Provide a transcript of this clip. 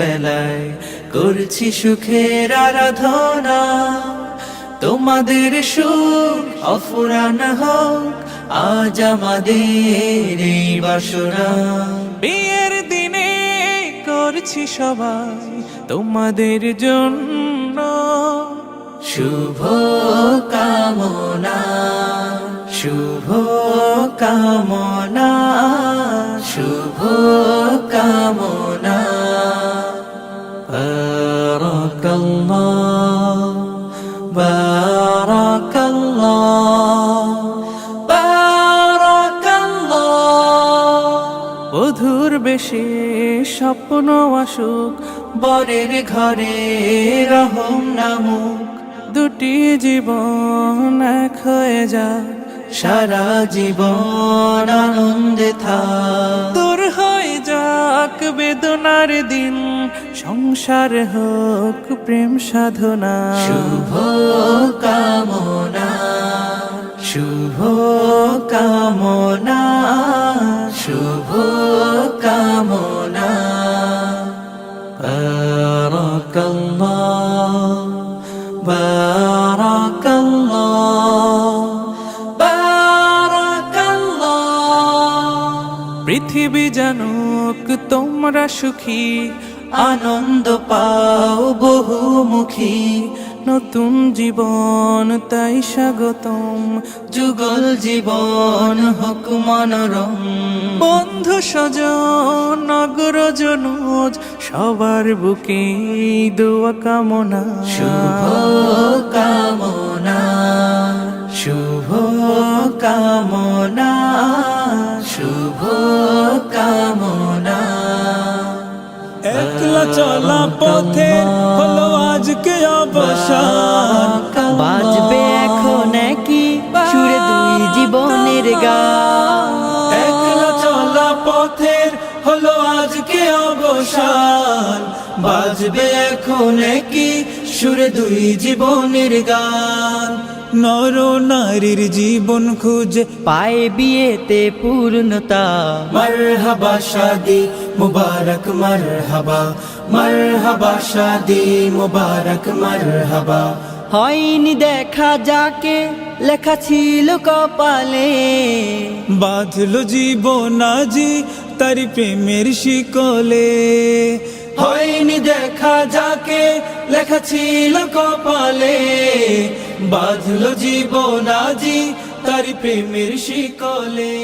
বেলায় করছি সুখের আরাধনা। তোমাদের সুখ অফুরান হোক আজ আমাদের এই বাসনা। বিয়ের দিনে করছি সবাই তোমাদের জন্য শুভ কামনা, শুভ কামনা, শুভ কামনা। বারাকাল্লাহ, বারাকাল্লাহ, বারাকাল্লাহ। বধুর বেশে স্বপ্ন আসুক, বরের ঘরে রহম নামুক, দুটি জীবন এক হয়ে যায়, সারা জীবন আনন্দে থাক। দূর হয়ে যাক বেদনার দিন, সংসার হোক প্রেম সাধনা। শুভ কামনা, শুভ কামনা, শুভ কামনা। বারাকাল্লাহ, বারাকাল্লাহ, বারাকাল্লাহ। পৃথিবী জানুক তোমরা সুখী, আনন্দ পাও বহুমুখী, নতুন জীবন তাই স্বাগতম, যুগল জীবন হোক মনোরম। বন্ধু স্বজন নগরজনুজ সবার বুকে দোয়া কামনা। শুভ কামনা, শুভ কামনা, শুভ কামনা। একলা চলা পথে হলো আজকে অবসান, বাজবে এখন কি সুরে দুই জীবনের গান। একলা চলা পথের হলো আজকে অবসান, বাজবে এখন কি সুরে দুই জীবনের গান। নর নারীর জীবন খুঁজে পায়ে বিয়েতে পূর্ণতা, মরহবা শাদি মুবারক মরহবা, মরহবা শাদি মুবারক মরহবা। হয়নি দেখা যাকে লেখা ছিল কপালে, বাঁধলো জীবন আজি তারি প্রেমের শিকলে। হয়নি দেখা যাকে লেখা ছিল কপালে, বাঁধলো জীবন আজি তারি প্রেমের শিকলে।